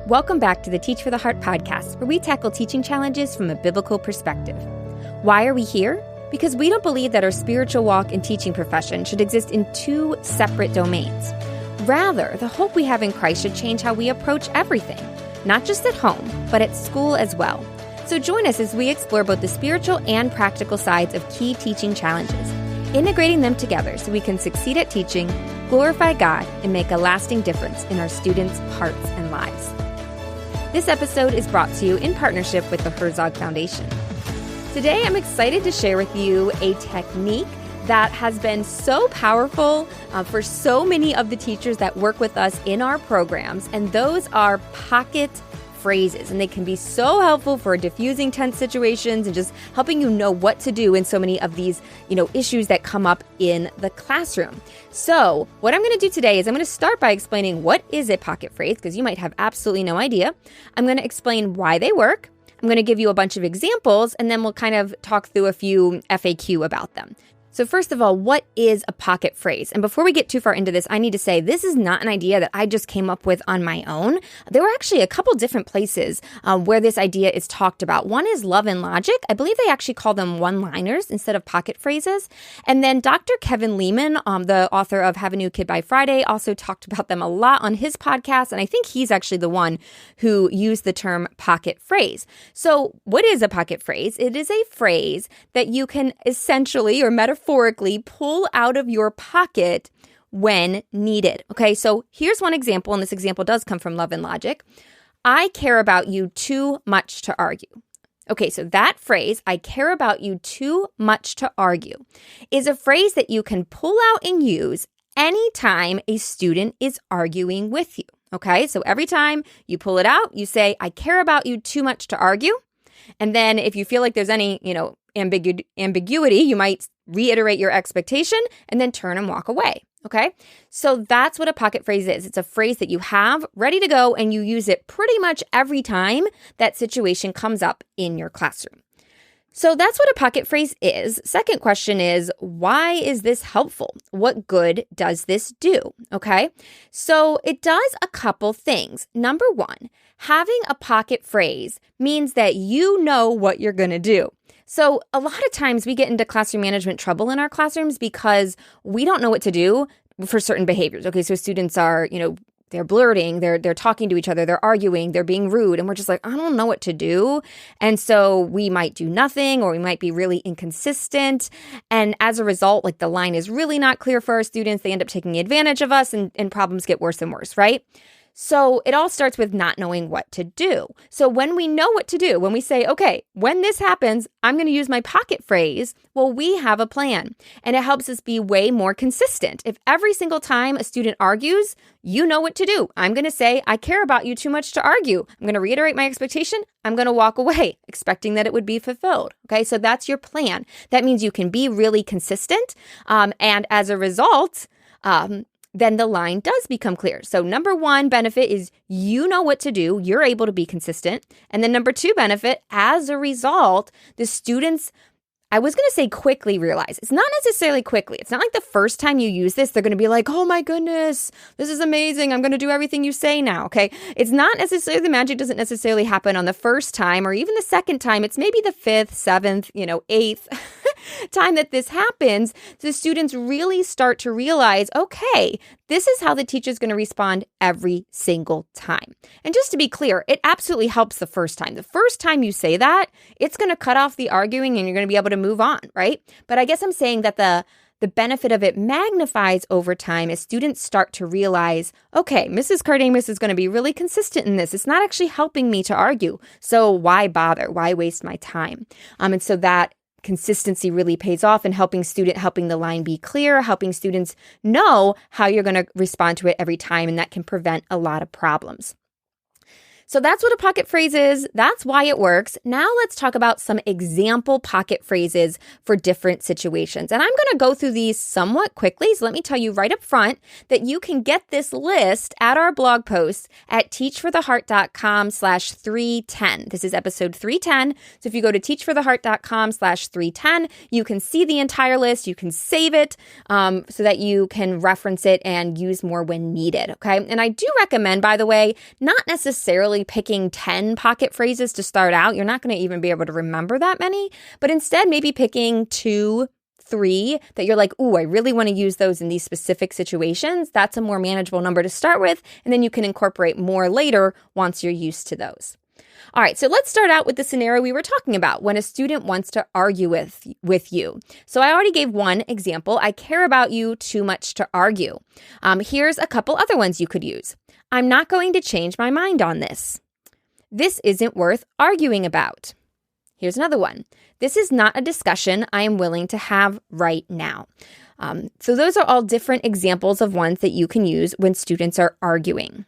Welcome back to the Teach for the Heart podcast, where we tackle teaching challenges from a biblical perspective. Why are we here? Because we don't believe that our spiritual walk and teaching profession should exist in two separate domains. Rather, the hope we have in Christ should change how we approach everything, not just at home, but at school as well. So join us as we explore both the spiritual and practical sides of key teaching challenges, integrating them together so we can succeed at teaching, glorify God, and make a lasting difference in our students' hearts and lives. This episode is brought to you in partnership with the Herzog Foundation. Today, I'm excited to share with you a technique that has been so powerful for so many of the teachers that work with us in our programs, and those are pocket phrases, and they can be so helpful for diffusing tense situations and just helping you know what to do in so many of these, issues that come up in the classroom. So what I'm going to do today is I'm going to start by explaining what is a pocket phrase, because you might have absolutely no idea. I'm going to explain why they work. I'm going to give you a bunch of examples, and then we'll kind of talk through a few FAQ about them. So first of all, what is a pocket phrase? And before we get too far into this, I need to say this is not an idea that I just came up with on my own. There were actually a couple different places where this idea is talked about. One is Love and Logic. I believe they actually call them one-liners instead of pocket phrases. And then Dr. Kevin Leman, the author of Have a New Kid by Friday, also talked about them a lot on his podcast. And I think he's actually the one who used the term pocket phrase. So what is a pocket phrase? It is a phrase that you can essentially or metaphorically pull out of your pocket when needed. Okay, so here's one example, and this example does come from Love and Logic. I care about you too much to argue. Okay, so that phrase, I care about you too much to argue, is a phrase that you can pull out and use anytime a student is arguing with you. Okay, so every time you pull it out, you say, I care about you too much to argue. And then if you feel like there's any, ambiguity, you might reiterate your expectation and then turn and walk away. Okay, so that's what a pocket phrase is. It's a phrase that you have ready to go and you use it pretty much every time that situation comes up in your classroom. So that's what a pocket phrase is. Second question is, why is this helpful? What good does this do? Okay, so it does a couple things. Number one, having a pocket phrase means that you know what you're going to do. So a lot of times we get into classroom management trouble in our classrooms because we don't know what to do for certain behaviors. Okay, so students are, they're blurting, they're talking to each other, they're arguing, they're being rude, and we're just like, I don't know what to do. And so we might do nothing, or we might be really inconsistent. And as a result, like the line is really not clear for our students. They end up taking advantage of us, and problems get worse and worse, right? So it all starts with not knowing what to do. So when we know what to do, when we say, okay, when this happens, I'm going to use my pocket phrase, well, we have a plan. And it helps us be way more consistent. If every single time a student argues, you know what to do. I'm going to say, I care about you too much to argue. I'm going to reiterate my expectation. I'm going to walk away, expecting that it would be fulfilled. Okay, so that's your plan. That means you can be really consistent. And as a result, then the line does become clear. So number one benefit is you know what to do. You're able to be consistent. And then number two benefit, as a result, the students, I was going to say quickly realize. It's not necessarily quickly. It's not like the first time you use this, they're going to be like, oh my goodness, this is amazing. I'm going to do everything you say now. Okay. It's not necessarily, the magic doesn't necessarily happen on the first time or even the second time. It's maybe the fifth, seventh, eighth time that this happens. The students really start to realize, okay, this is how the teacher's going to respond every single time. And just to be clear, it absolutely helps the first time. The first time you say that, it's going to cut off the arguing and you're going to be able to move on, right? But I guess I'm saying that the benefit of it magnifies over time as students start to realize, okay, Mrs. Cardamus is going to be really consistent in this. It's not actually helping me to argue. So why bother? Why waste my time? And so that consistency really pays off in helping the line be clear, helping students know how you're going to respond to it every time, and that can prevent a lot of problems. So that's what a pocket phrase is. That's why it works. Now let's talk about some example pocket phrases for different situations. And I'm going to go through these somewhat quickly. So let me tell you right up front that you can get this list at our blog post at teachfortheheart.com/310. This is episode 310. So if you go to teachfortheheart.com/310, you can see the entire list. You can save it so that you can reference it and use more when needed. Okay. And I do recommend, by the way, not necessarily necessarily picking 10 pocket phrases to start out. You're not going to even be able to remember that many, but instead maybe picking 2, 3 that you're like, ooh, I really want to use those in these specific situations. That's a more manageable number to start with, and then you can incorporate more later once you're used to those. All right, so let's start out with the scenario we were talking about when a student wants to argue with you. So I already gave one example. I care about you too much to argue. Here's a couple other ones you could use. I'm not going to change my mind on this. This isn't worth arguing about. Here's another one. This is not a discussion I am willing to have right now. So those are all different examples of ones that you can use when students are arguing.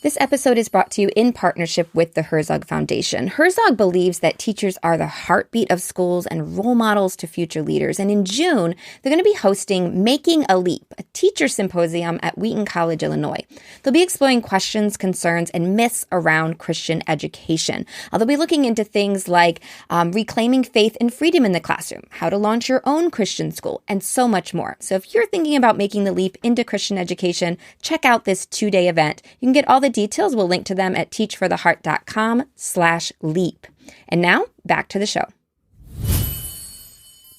This episode is brought to you in partnership with the Herzog Foundation. Herzog believes that teachers are the heartbeat of schools and role models to future leaders. And in June, they're going to be hosting Making a Leap, a teacher symposium at Wheaton College, Illinois. They'll be exploring questions, concerns, and myths around Christian education. They'll be looking into things like reclaiming faith and freedom in the classroom, how to launch your own Christian school, and so much more. So if you're thinking about making the leap into Christian education, check out this 2-day event. You can get all the details. We'll link to them at teachfortheheart.com/leap. And now back to the show.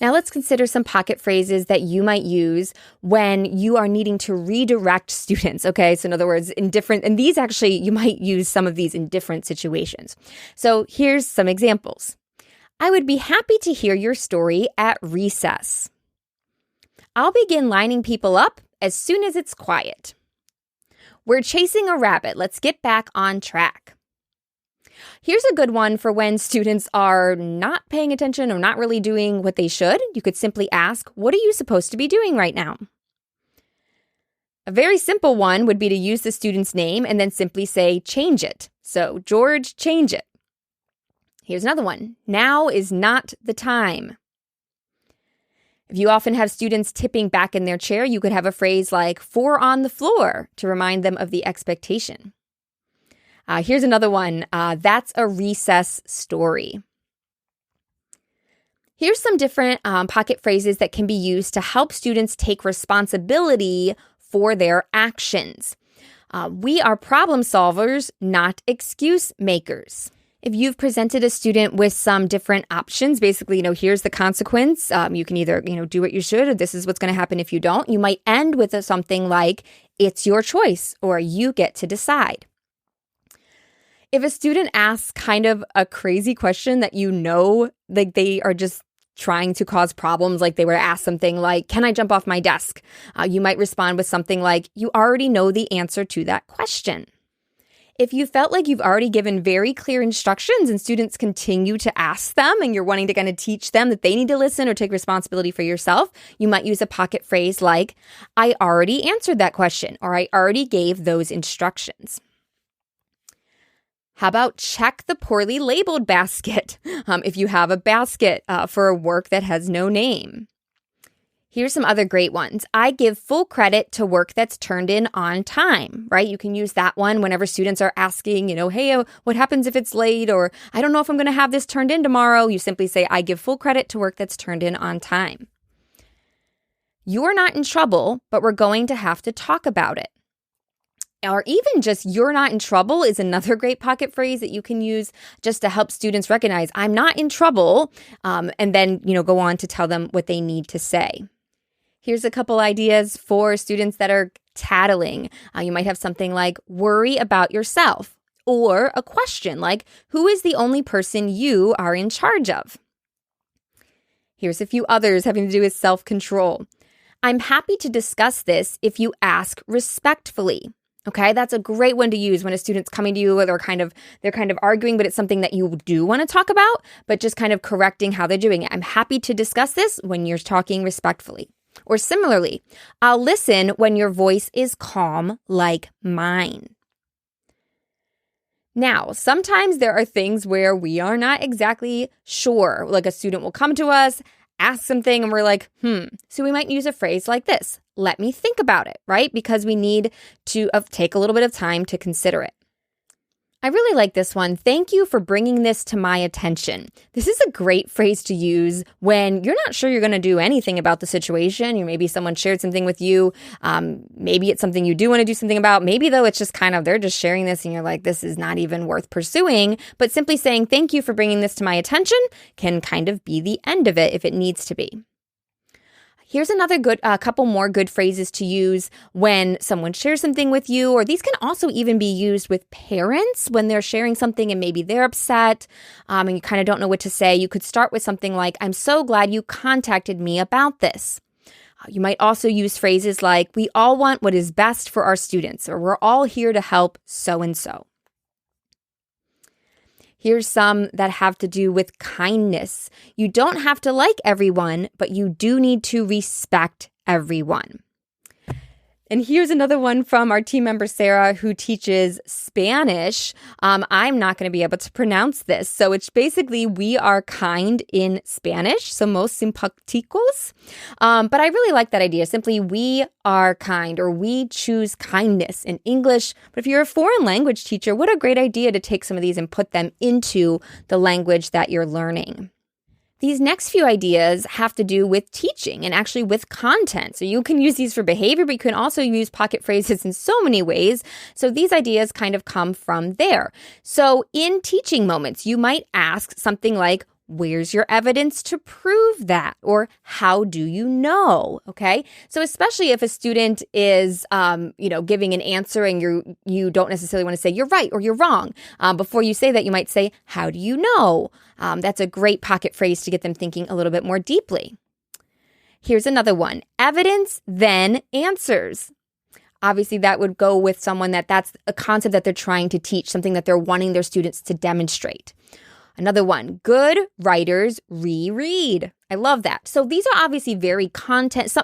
Now let's consider some pocket phrases that you might use when you are needing to redirect students. Okay, so in other words, and these actually, you might use some of these in different situations. So here's some examples. I would be happy to hear your story at recess. I'll begin lining people up as soon as it's quiet. We're chasing a rabbit. Let's get back on track. Here's a good one for when students are not paying attention or not really doing what they should. You could simply ask, what are you supposed to be doing right now? A very simple one would be to use the student's name and then simply say, change it. So, George, change it. Here's another one. Now is not the time. If you often have students tipping back in their chair, you could have a phrase like 4 on the floor to remind them of the expectation. Here's another one. That's a recess story. Here's some different pocket phrases that can be used to help students take responsibility for their actions. We are problem solvers, not excuse makers. If you've presented a student with some different options, basically, here's the consequence. You can either, do what you should, or this is what's going to happen if you don't. You might end with something like, it's your choice, or you get to decide. If a student asks kind of a crazy question that like they are just trying to cause problems, like they were asked something like, can I jump off my desk? You might respond with something like, you already know the answer to that question. If you felt like you've already given very clear instructions and students continue to ask them and you're wanting to kind of teach them that they need to listen or take responsibility for yourself, you might use a pocket phrase like, I already answered that question, or I already gave those instructions. How about check the poorly labeled basket if you have a basket for a work that has no name? Here's some other great ones. I give full credit to work that's turned in on time, right? You can use that one whenever students are asking, hey, what happens if it's late? Or I don't know if I'm going to have this turned in tomorrow. You simply say, I give full credit to work that's turned in on time. You're not in trouble, but we're going to have to talk about it. Or even just you're not in trouble is another great pocket phrase that you can use just to help students recognize I'm not in trouble, and then, go on to tell them what they need to say. Here's a couple ideas for students that are tattling. You might have something like worry about yourself, or a question like who is the only person you are in charge of? Here's a few others having to do with self-control. I'm happy to discuss this if you ask respectfully. Okay, that's a great one to use when a student's coming to you or they're kind of arguing, but it's something that you do want to talk about, but just kind of correcting how they're doing it. I'm happy to discuss this when you're talking respectfully. Or similarly, I'll listen when your voice is calm like mine. Now, sometimes there are things where we are not exactly sure. Like a student will come to us, ask something, and we're like, So we might use a phrase like this. Let me think about it, right? Because we need to take a little bit of time to consider it. I really like this one. Thank you for bringing this to my attention. This is a great phrase to use when you're not sure you're going to do anything about the situation. Or maybe someone shared something with you. Maybe it's something you do want to do something about. Maybe though it's just kind of, they're just sharing this and you're like, this is not even worth pursuing. But simply saying, thank you for bringing this to my attention can kind of be the end of it if it needs to be. Here's another couple more good phrases to use when someone shares something with you, or these can also even be used with parents when they're sharing something and maybe they're upset and you kind of don't know what to say. You could start with something like, I'm so glad you contacted me about this. You might also use phrases like, we all want what is best for our students, or we're all here to help so-and-so. Here's some that have to do with kindness. You don't have to like everyone, but you do need to respect everyone. And here's another one from our team member, Sarah, who teaches Spanish. I'm not going to be able to pronounce this. So it's basically, we are kind in Spanish. Somos simpáticos. But I really like that idea. Simply, we are kind, or we choose kindness in English. But if you're a foreign language teacher, what a great idea to take some of these and put them into the language that you're learning. These next few ideas have to do with teaching and actually with content. So you can use these for behavior, but you can also use pocket phrases in so many ways. So these ideas kind of come from there. So in teaching moments, you might ask something like, where's your evidence to prove that? Or how do you know? Okay. So especially if a student is, giving an answer and you don't necessarily want to say you're right or you're wrong. Before you say that, you might say, how do you know? That's a great pocket phrase to get them thinking a little bit more deeply. Here's another one. Evidence, then answers. Obviously, that would go with someone that's a concept that they're trying to teach, something that they're wanting their students to demonstrate. Another one, good writers reread. I love that. So these are obviously very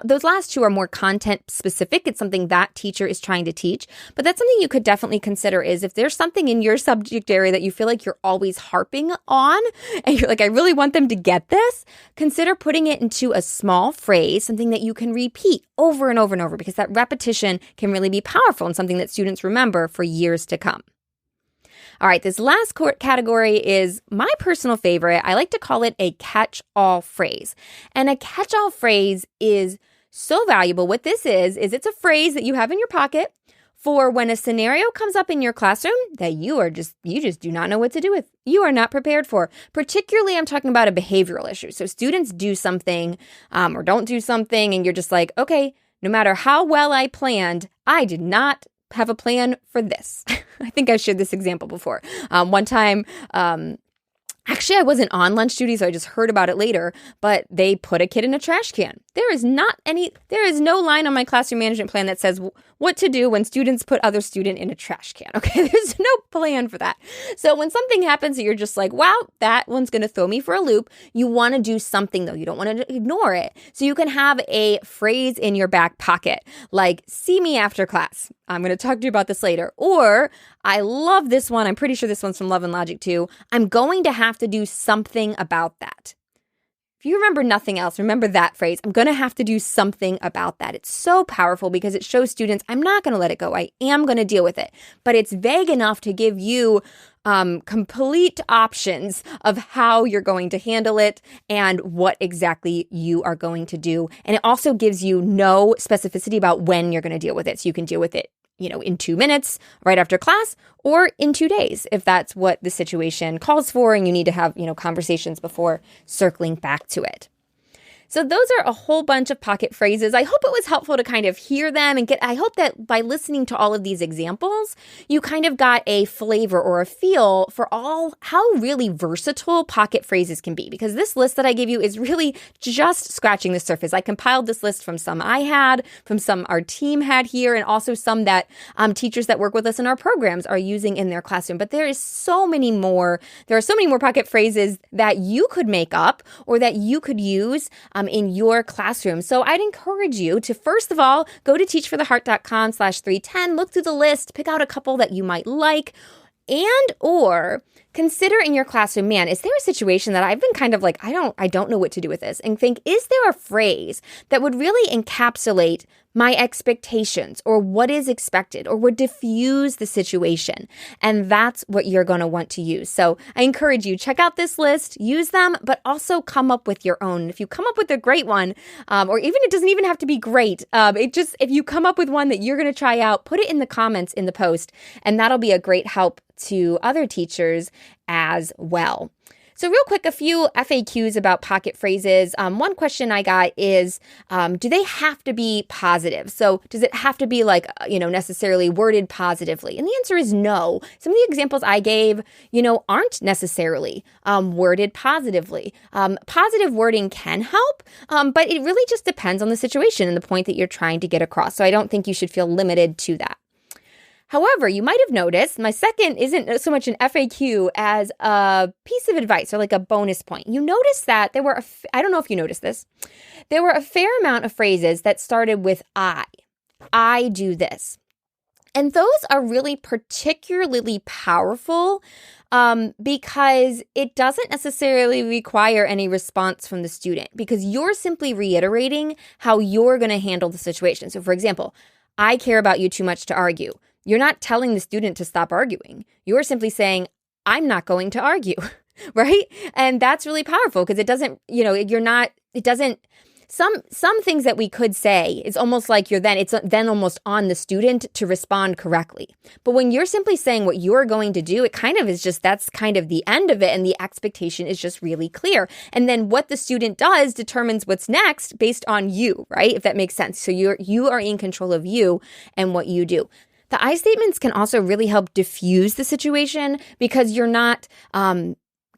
those last two are more content specific. It's something that teacher is trying to teach. But that's something you could definitely consider is if there's something in your subject area that you feel like you're always harping on and you're like, I really want them to get this, consider putting it into a small phrase, something that you can repeat over and over and over, because that repetition can really be powerful and something that students remember for years to come. All right, this last category is my personal favorite. I like to call it a catch-all phrase. And a catch-all phrase is so valuable. What this is it's a phrase that you have in your pocket for when a scenario comes up in your classroom that you just do not know what to do with. You are not prepared for. Particularly, I'm talking about a behavioral issue. So students do something or don't do something, and you're just like, okay, no matter how well I planned, I did not have a plan for this. I think I shared this example before. One time, actually I wasn't on lunch duty, so I just heard about it later, but they put a kid in a trash can. There is no line on my classroom management plan that says what to do when students put other student in a trash can. Okay, there's no plan for that. So when something happens that you're just like, wow, that one's going to throw me for a loop, you want to do something though. You don't want to ignore it. So you can have a phrase in your back pocket, like, see me after class. I'm going to talk to you about this later. Or I love this one. I'm pretty sure this one's from Love and Logic too. I'm going to have to do something about that. If you remember nothing else, remember that phrase. I'm going to have to do something about that. It's so powerful because it shows students, I'm not going to let it go. I am going to deal with it. But it's vague enough to give you complete options of how you're going to handle it and what exactly you are going to do. And it also gives you no specificity about when you're going to deal with it. So you can deal with it, in 2 minutes right after class, or in 2 days, if that's what the situation calls for and you need to have, conversations before circling back to it. So those are a whole bunch of pocket phrases. I hope it was helpful to kind of hear them and I hope that by listening to all of these examples, you kind of got a flavor or a feel for how really versatile pocket phrases can be. Because this list that I gave you is really just scratching the surface. I compiled this list from some I had, from some our team had here, and also some that teachers that work with us in our programs are using in their classroom. But there are so many more pocket phrases that you could make up or that you could use in your classroom. So I'd encourage you to, first of all, go to teachfortheheart.com/310, look through the list, pick out a couple that you might like, or consider in your classroom, man, is there a situation that I've been kind of like, I don't know what to do with this? And think, is there a phrase that would really encapsulate my expectations or what is expected or would diffuse the situation? And that's what you're going to want to use. So I encourage you, check out this list, use them, but also come up with your own. If you come up with a great one, or even it doesn't even have to be great, if you come up with one that you're going to try out, put it in the comments in the post, and that'll be a great help to other teachers as well. So real quick, a few FAQs about pocket phrases. One question I got is, do they have to be positive? So does it have to be like, necessarily worded positively? And the answer is no. Some of the examples I gave, aren't necessarily worded positively. Positive wording can help, but it really just depends on the situation and the point that you're trying to get across. So I don't think you should feel limited to that. However, you might have noticed my second isn't so much an FAQ as a piece of advice or like a bonus point. You notice that there were, I don't know if you noticed this, there were a fair amount of phrases that started with I do this. And those are really particularly powerful because it doesn't necessarily require any response from the student because you're simply reiterating how you're going to handle the situation. So for example, I care about you too much to argue. You're not telling the student to stop arguing. You're simply saying, I'm not going to argue, right? And that's really powerful because it doesn't, some things that we could say is almost like it's then almost on the student to respond correctly. But when you're simply saying what you're going to do, it kind of is just, that's kind of the end of it. And the expectation is just really clear. And then what the student does determines what's next based on you, right? If that makes sense. So you are in control of you and what you do. The I statements can also really help diffuse the situation because you're not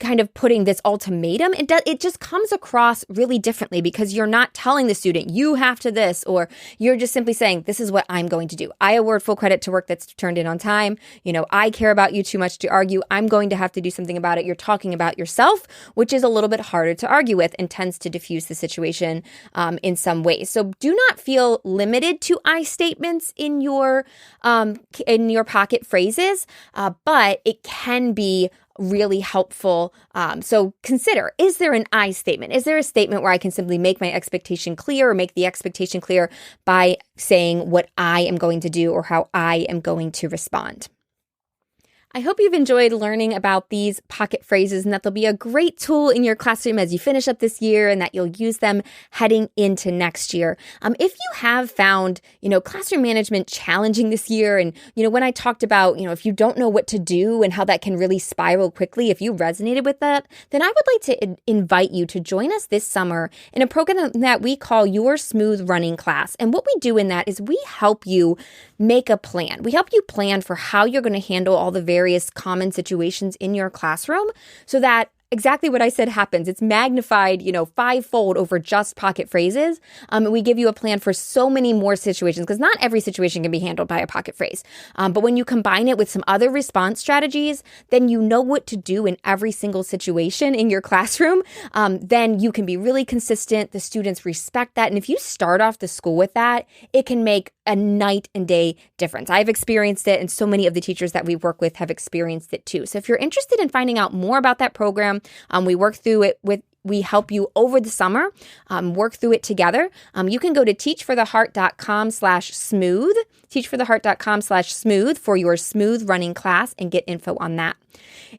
kind of putting this ultimatum. It just comes across really differently because you're not telling the student, you have to this, or you're just simply saying, this is what I'm going to do. I award full credit to work that's turned in on time. I care about you too much to argue. I'm going to have to do something about it. You're talking about yourself, which is a little bit harder to argue with and tends to diffuse the situation in some ways. So do not feel limited to I statements in your pocket phrases, but it can be really helpful. So consider, is there an I statement? Is there a statement where I can simply make my expectation clear or make the expectation clear by saying what I am going to do or how I am going to respond? I hope you've enjoyed learning about these pocket phrases and that they'll be a great tool in your classroom as you finish up this year and that you'll use them heading into next year. If you have found, classroom management challenging this year and, when I talked about, if you don't know what to do and how that can really spiral quickly, if you resonated with that, then I would like to invite you to join us this summer in a program that we call Your Smooth Running Class. And what we do in that is we help you make a plan. We help you plan for how you're going to handle all the various common situations in your classroom so that exactly what I said happens. It's magnified, fivefold over just pocket phrases. And we give you a plan for so many more situations because not every situation can be handled by a pocket phrase. But when you combine it with some other response strategies, then you know what to do in every single situation in your classroom. Then you can be really consistent. The students respect that. And if you start off the school with that, it can make a night and day difference. I've experienced it, and so many of the teachers that we work with have experienced it too. So if you're interested in finding out more about that program, we work through it we help you over the summer, work through it together. You can go to teachfortheheart.com/smooth, teachfortheheart.com/smooth for your smooth running class and get info on that.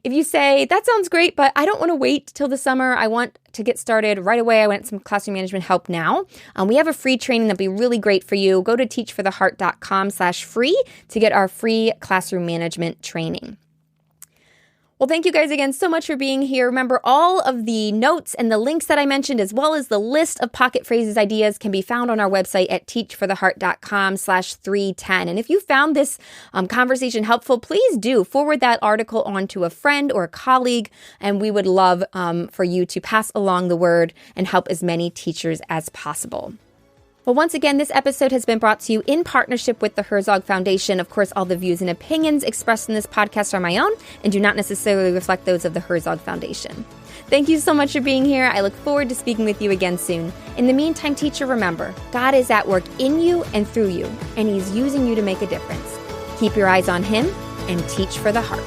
If you say, that sounds great, but I don't want to wait till the summer. I want to get started right away. I want some classroom management help now. We have a free training that'll be really great for you. Go to teachfortheheart.com/free to get our free classroom management training. Well, thank you guys again so much for being here. Remember, all of the notes and the links that I mentioned, as well as the list of pocket phrases ideas, can be found on our website at teachfortheheart.com/310. And if you found this conversation helpful, please do forward that article on to a friend or a colleague. And we would love for you to pass along the word and help as many teachers as possible. Well, once again, this episode has been brought to you in partnership with the Herzog Foundation. Of course, all the views and opinions expressed in this podcast are my own and do not necessarily reflect those of the Herzog Foundation. Thank you so much for being here. I look forward to speaking with you again soon. In the meantime, teacher, remember, God is at work in you and through you, and He's using you to make a difference. Keep your eyes on Him and teach for the heart.